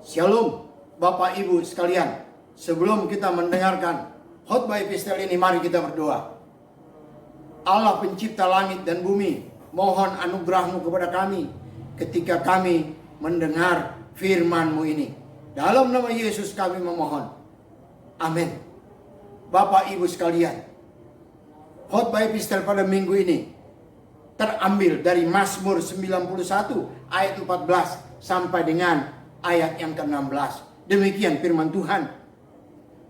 Shalom Bapak Ibu sekalian. Sebelum kita mendengarkan khotbah epistel ini, mari kita berdoa. Allah pencipta langit dan bumi, mohon anugerah-Mu kepada kami ketika kami mendengar firman-Mu ini. Dalam nama Yesus kami memohon. Amin. Bapak Ibu sekalian, khotbah epistel pada minggu ini terambil dari Mazmur 91 ayat 14 sampai dengan ayat yang ke-16. Demikian firman Tuhan.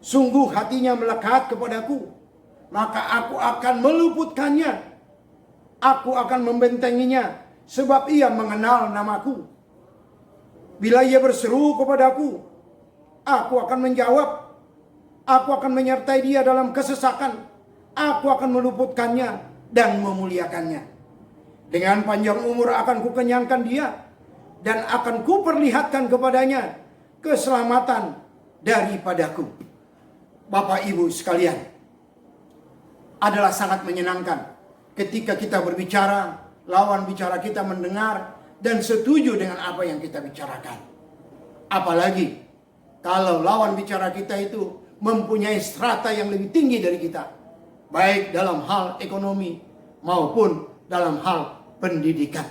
Sungguh hatinya melekat kepadaku, maka aku akan meluputkannya. Aku akan membentenginya, sebab ia mengenal namaku. Bila ia berseru kepadaku, aku akan menjawab. Aku akan menyertai dia dalam kesesakan. Aku akan meluputkannya dan memuliakannya. Dengan panjang umur akan kukenyangkan dia, dan akan kuperlihatkan kepadanya keselamatan daripadaku. Bapak Ibu sekalian, adalah sangat menyenangkan ketika kita berbicara, lawan bicara kita mendengar dan setuju dengan apa yang kita bicarakan. Apalagi kalau lawan bicara kita itu mempunyai strata yang lebih tinggi dari kita, baik dalam hal ekonomi maupun dalam hal pendidikan.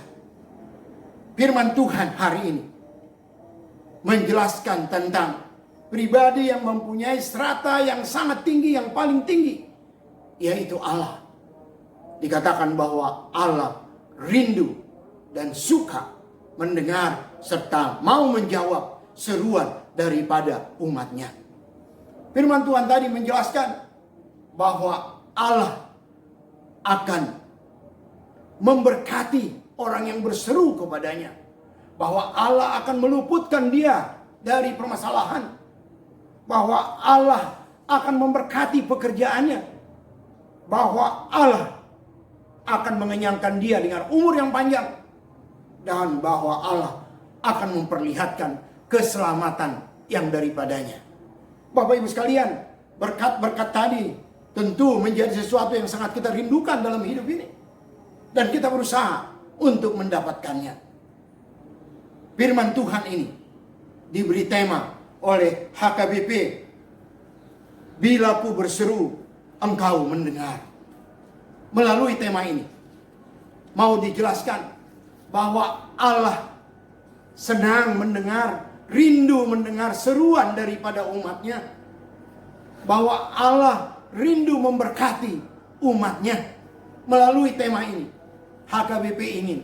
Firman Tuhan hari ini menjelaskan tentang pribadi yang mempunyai strata yang sangat tinggi, yang paling tinggi, yaitu Allah. Dikatakan bahwa Allah rindu dan suka mendengar serta mau menjawab seruan daripada umatnya. Firman Tuhan tadi menjelaskan bahwa Allah akan memberkati orang yang berseru kepadanya, bahwa Allah akan meluputkan dia dari permasalahan, bahwa Allah akan memberkati pekerjaannya, bahwa Allah akan mengenyangkan dia dengan umur yang panjang, dan bahwa Allah akan memperlihatkan keselamatan yang daripadanya. Bapak Ibu sekalian, berkat-berkat tadi tentu menjadi sesuatu yang sangat kita rindukan dalam hidup ini, dan kita berusaha untuk mendapatkannya. Firman Tuhan ini diberi tema oleh HKBP, bila ku berseru engkau mendengar. Melalui tema ini mau dijelaskan bahwa Allah senang mendengar, rindu mendengar seruan daripada umatnya, bahwa Allah rindu memberkati umatnya. Melalui tema ini HKBP ingin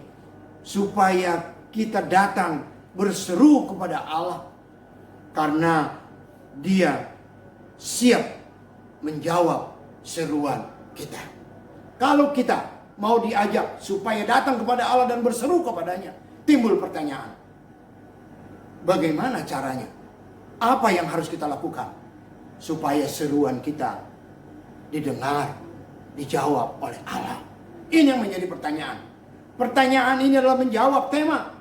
supaya kita datang berseru kepada Allah, karena Dia siap menjawab seruan kita. Kalau kita mau diajak supaya datang kepada Allah dan berseru kepadanya, timbul pertanyaan, bagaimana caranya? Apa yang harus kita lakukan supaya seruan kita didengar, dijawab oleh Allah? Ini yang menjadi pertanyaan. Pertanyaan ini adalah menjawab tema,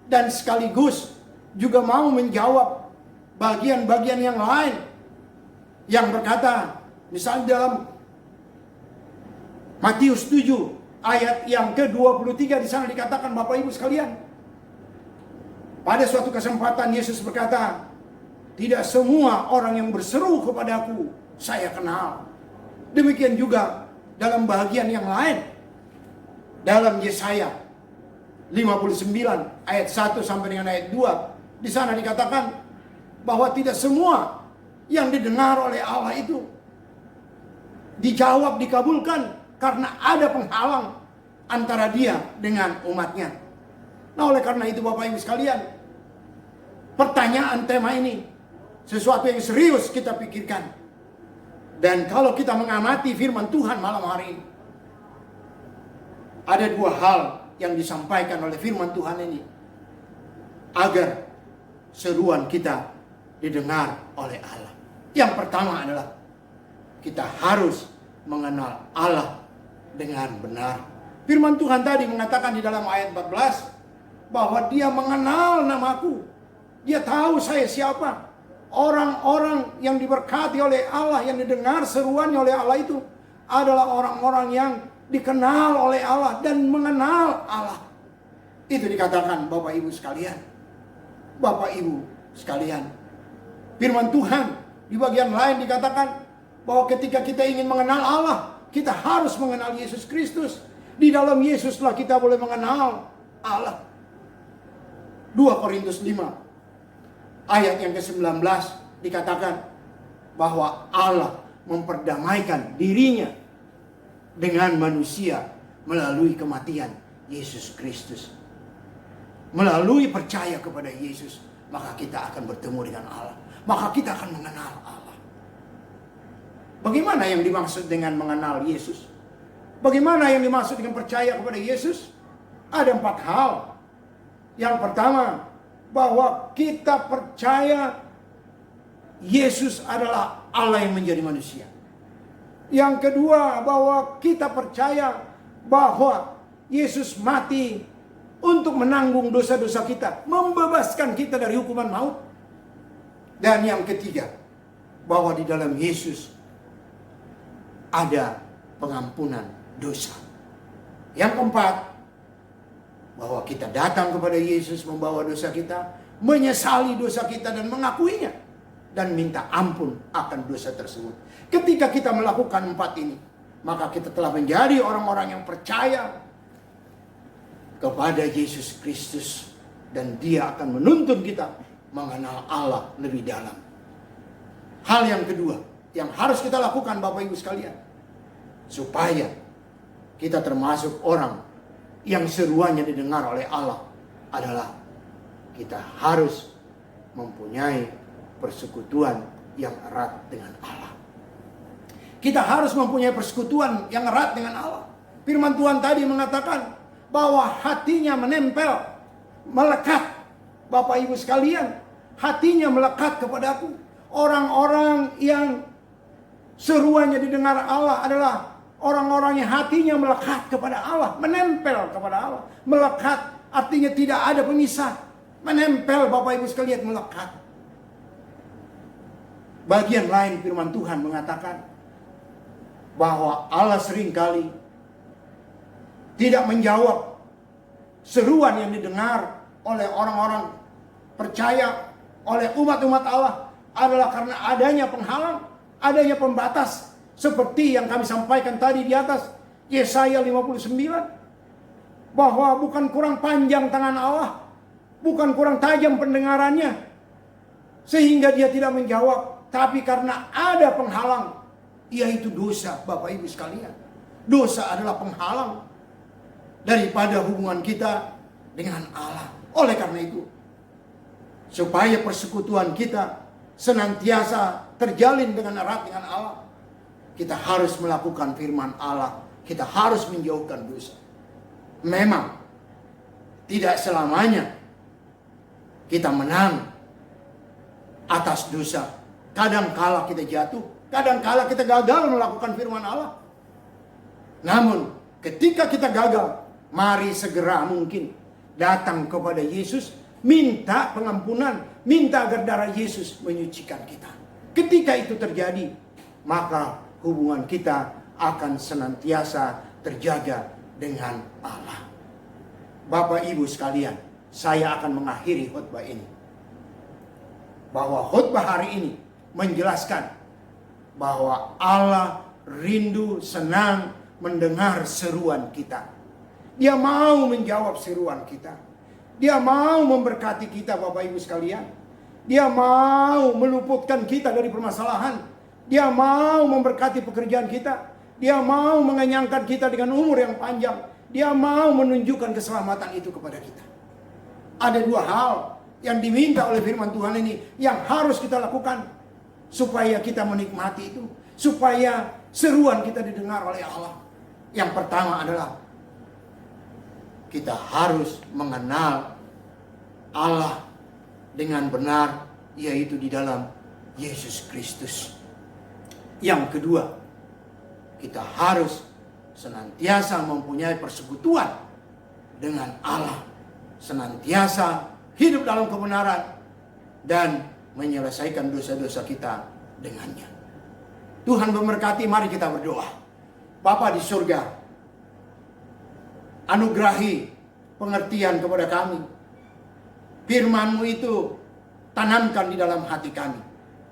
dan sekaligus juga mau menjawab bagian-bagian yang lain yang berkata, misalnya dalam Matius 7 ayat yang ke-23, di sana dikatakan, Bapak Ibu sekalian, pada suatu kesempatan Yesus berkata, tidak semua orang yang berseru kepadaku saya kenal. Demikian juga dalam bagian yang lain, dalam Yesaya 59 ayat 1 sampai dengan ayat 2, di sana dikatakan bahwa tidak semua yang didengar oleh Allah itu dijawab, dikabulkan, karena ada penghalang antara Dia dengan umatnya. Nah, oleh karena itu Bapak Ibu sekalian, pertanyaan tema ini sesuatu yang serius kita pikirkan. Dan kalau kita mengamati firman Tuhan malam hari ini, ada dua hal yang disampaikan oleh firman Tuhan ini agar seruan kita didengar oleh Allah. Yang pertama adalah kita harus mengenal Allah dengan benar. Firman Tuhan tadi mengatakan di dalam ayat 14 bahwa Dia mengenal namaku. Dia tahu saya siapa. Orang-orang yang diberkati oleh Allah, yang didengar seruannya oleh Allah itu adalah orang-orang yang dikenal oleh Allah dan mengenal Allah. Itu dikatakan Bapak Ibu sekalian. Bapak Ibu sekalian. Firman Tuhan di bagian lain dikatakan bahwa ketika kita ingin mengenal Allah, kita harus mengenal Yesus Kristus. Di dalam Yesuslah kita boleh mengenal Allah. 2 Korintus 5 ayat yang ke-19 dikatakan bahwa Allah memperdamaikan dirinya dengan manusia melalui kematian Yesus Kristus. Melalui percaya kepada Yesus, maka kita akan bertemu dengan Allah. Maka kita akan mengenal Allah. Bagaimana yang dimaksud dengan mengenal Yesus? Bagaimana yang dimaksud dengan percaya kepada Yesus? Ada 4 hal. Yang pertama, bahwa kita percaya Yesus adalah Allah yang menjadi manusia. Yang kedua, bahwa kita percaya bahwa Yesus mati untuk menanggung dosa-dosa kita, membebaskan kita dari hukuman maut. Dan yang ketiga, bahwa di dalam Yesus ada pengampunan dosa. Yang keempat, bahwa kita datang kepada Yesus membawa dosa kita, menyesali dosa kita dan mengakuinya, dan minta ampun akan dosa tersebut. Ketika kita melakukan 4 ini, maka kita telah menjadi orang-orang yang percaya kepada Yesus Kristus, dan Dia akan menuntun kita mengenal Allah lebih dalam. Hal yang kedua yang harus kita lakukan, Bapak Ibu sekalian, supaya kita termasuk orang yang seruannya didengar oleh Allah, adalah kita harus mempunyai persekutuan yang erat dengan Allah. Kita harus mempunyai persekutuan yang erat dengan Allah. Firman Tuhan tadi mengatakan bahwa hatinya menempel, melekat. Bapak Ibu sekalian, hatinya melekat kepadaku. Orang-orang yang seruannya didengar Allah adalah orang-orang yang hatinya melekat kepada Allah, menempel kepada Allah. Melekat artinya tidak ada pemisah. Menempel, Bapak Ibu sekalian, melekat. Bagian lain firman Tuhan mengatakan bahwa Allah seringkali tidak menjawab seruan yang didengar oleh orang-orang percaya, oleh umat-umat Allah, adalah karena adanya penghalang, adanya pembatas. Seperti yang kami sampaikan tadi di atas, Yesaya 59. Bahwa bukan kurang panjang tangan Allah, bukan kurang tajam pendengarannya, sehingga Dia tidak menjawab. Tapi karena ada penghalang, yaitu dosa, Bapak Ibu sekalian. Dosa adalah penghalang daripada hubungan kita dengan Allah. Oleh karena itu, supaya persekutuan kita senantiasa terjalin dengan erat dengan Allah, kita harus melakukan firman Allah. Kita harus menjauhkan dosa. Memang tidak selamanya kita menang atas dosa. Kadangkala kita jatuh, kadangkala kita gagal melakukan firman Allah. Namun ketika kita gagal, mari segera mungkin datang kepada Yesus, minta pengampunan, minta agar darah Yesus menyucikan kita. Ketika itu terjadi, maka hubungan kita akan senantiasa terjaga dengan Allah. Bapak Ibu sekalian, saya akan mengakhiri khotbah ini. Bahwa khotbah hari ini menjelaskan bahwa Allah rindu, senang mendengar seruan kita. Dia mau menjawab seruan kita. Dia mau memberkati kita, Bapak Ibu sekalian. Dia mau meluputkan kita dari permasalahan. Dia mau memberkati pekerjaan kita. Dia mau mengenyangkan kita dengan umur yang panjang. Dia mau menunjukkan keselamatan itu kepada kita. Ada 2 hal yang diminta oleh firman Tuhan ini yang harus kita lakukan supaya kita menikmati itu, supaya seruan kita didengar oleh Allah. Yang pertama adalah kita harus mengenal Allah dengan benar, yaitu di dalam Yesus Kristus. Yang kedua, kita harus senantiasa mempunyai persekutuan dengan Allah, senantiasa hidup dalam kebenaran dan menyelesaikan dosa-dosa kita dengannya. Tuhan memberkati, mari kita berdoa. Bapa di surga, anugerahi pengertian kepada kami. Firman-Mu itu tanamkan di dalam hati kami.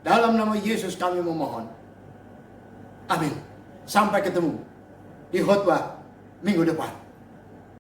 Dalam nama Yesus kami memohon. Amin. Sampai ketemu di khotbah minggu depan.